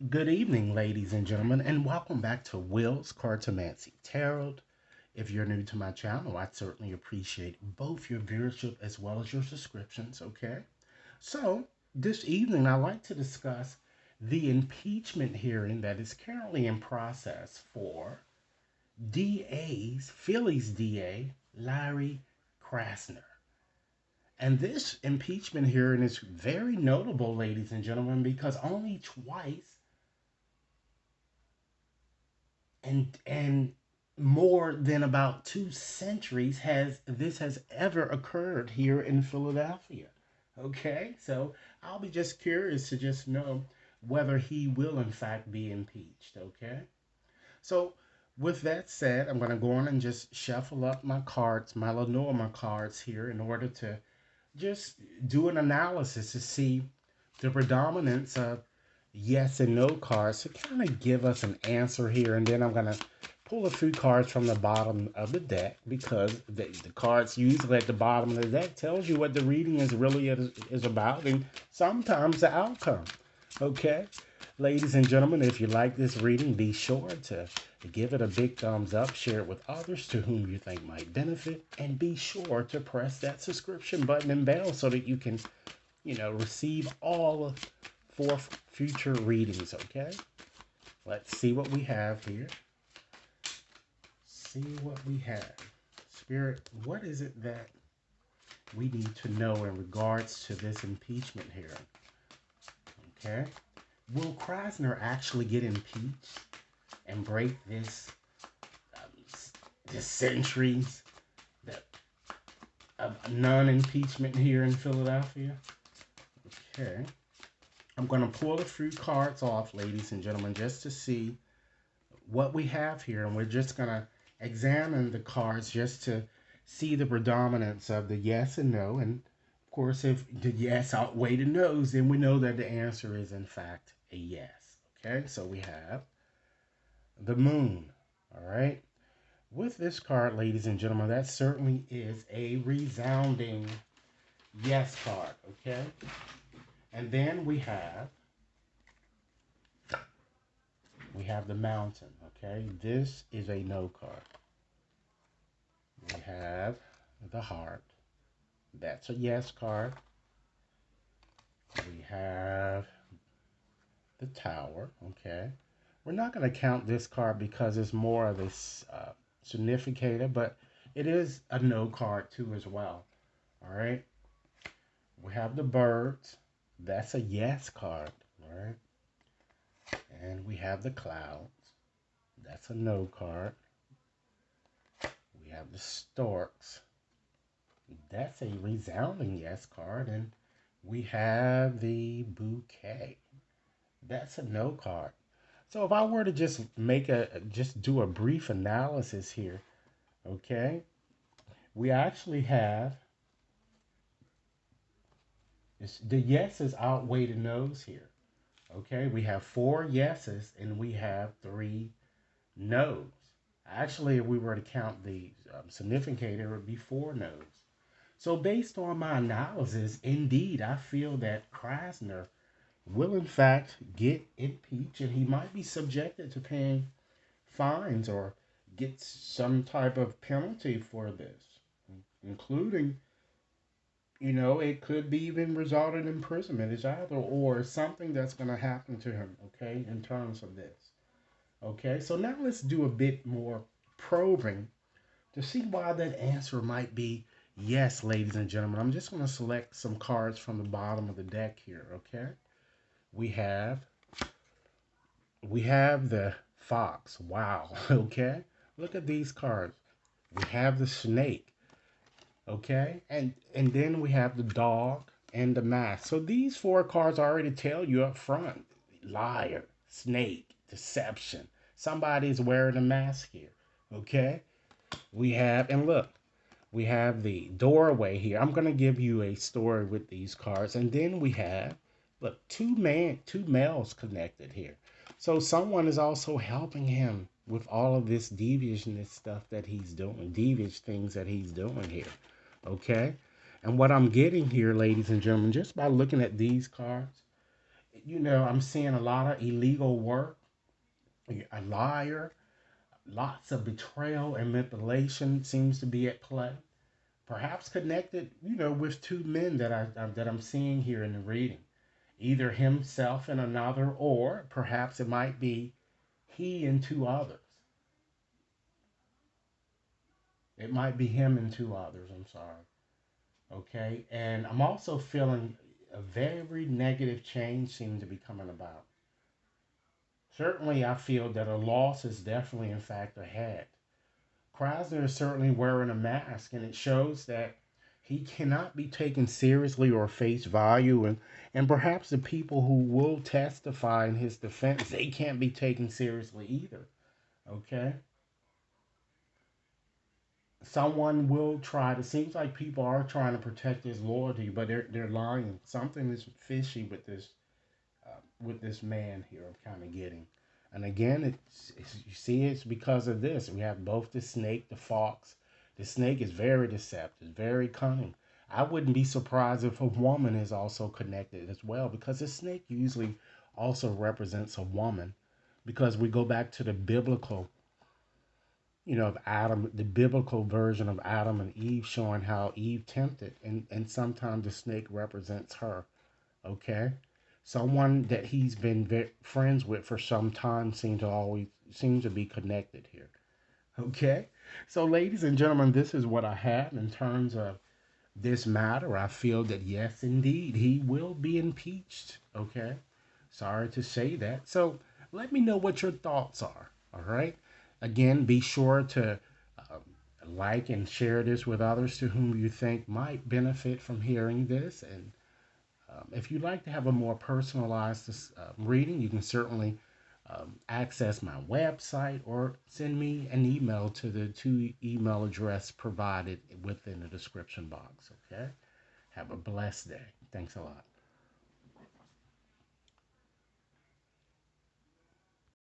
Good evening, ladies and gentlemen, and welcome back to Will's Cartomancy Tarot. If you're new to my channel, I'd certainly appreciate both your viewership as well as your subscriptions, okay? So, this evening, I'd like to discuss the impeachment hearing that is currently in process for Philly's DA, Larry Krasner. And this impeachment hearing is very notable, ladies and gentlemen, because only twice and more than about 2 centuries has ever occurred here in Philadelphia. Okay, so I'll be just curious to just know whether he will in fact be impeached. Okay, so with that said, I'm going to go on and just shuffle up my cards, my Lenormand cards here, in order to just do an analysis to see the predominance of yes and no cards to kind of give us an answer here. And then I'm going to pull a few cards from the bottom of the deck because the cards usually at the bottom of the deck tells you what the reading is about and sometimes the outcome. Okay, ladies and gentlemen, if you like this reading, be sure to give it a big thumbs up, share it with others to whom you think might benefit, and be sure to press that subscription button and bell so that you can, receive all four future readings. Okay, let's see what we have here. See what we have. Spirit, what is it that we need to know in regards to this impeachment hearing? Okay, will Krasner actually get impeached and break this centuries that of non-impeachment here in Philadelphia? Okay, I'm going to pull a few cards off, ladies and gentlemen, just to see what we have here, and we're just going to examine the cards just to see the predominance of the yes and no. And of course, if the yes outweigh the no's, then we know that the answer is in fact a yes. Okay, so we have the moon. All right, with this card, ladies and gentlemen, that certainly is a resounding yes card. Okay, and then we have the mountain. Okay, this is a no card. We have the heart. That's a yes card. We have the tower. Okay. We're not going to count this card because it's more of a significator, but it is a no card too as well. All right. We have the birds. That's a yes card. All right. And we have the clouds. That's a no card. We have the storks. That's a resounding yes card. And we have the bouquet. That's a no card. So if I were to just do a brief analysis here, okay, we actually have the yeses outweigh the no's here. Okay, we have 4 yeses and we have 3 no's. Actually, if we were to count the significator, it would be 4 no's. So based on my analysis, indeed, I feel that Krasner will in fact get impeached and he might be subjected to paying fines or get some type of penalty for this, including, it could be even result in imprisonment. It's either or something that's going to happen to him, okay, in terms of this. Okay, so now let's do a bit more probing to see why that answer might be yes, ladies and gentlemen. I'm just going to select some cards from the bottom of the deck here, okay? We have we have the fox. Wow, okay? Look at these cards. We have the snake, okay? And then we have the dog and the mask. So these 4 cards already tell you up front. Liar, snake, deception. Somebody's wearing a mask here, okay? And look, we have the doorway here. I'm going to give you a story with these cards. And then we have, look, two males connected here. So someone is also helping him with all of this deviousness stuff that he's doing, devious things that he's doing here. Okay? And what I'm getting here, ladies and gentlemen, just by looking at these cards, I'm seeing a lot of illegal work, a liar, lots of betrayal and manipulation seems to be at play. Perhaps connected, with two men that I'm seeing here in the reading. Either himself and another, or perhaps it might be he and two others. It might be him and two others. I'm sorry. Okay, and I'm also feeling a very negative change seem to be coming about. Certainly, I feel that a loss is definitely, in fact, ahead. Krasner is certainly wearing a mask, and it shows that he cannot be taken seriously or face value, and perhaps the people who will testify in his defense, they can't be taken seriously either. Okay, someone will try to. Seems like people are trying to protect his loyalty, but they're lying. Something is fishy with this man here. I'm kind of getting, and again, it's you see, it's because of this. We have both the snake, the fox. The snake is very deceptive, very cunning. I wouldn't be surprised if a woman is also connected as well, because the snake usually also represents a woman, because we go back to the biblical, of Adam, the biblical version of Adam and Eve, showing how Eve tempted, and sometimes the snake represents her. Okay, someone that he's been friends with for some time seem to be connected here. Okay, so ladies and gentlemen, this is what I have in terms of this matter. I feel that yes, indeed, he will be impeached. Okay, sorry to say that. So let me know what your thoughts are. All right. Again, be sure to like and share this with others to whom you think might benefit from hearing this. And if you'd like to have a more personalized reading, you can certainly access my website or send me an email to the two email address provided within the description box. Okay? Have a blessed day. Thanks a lot.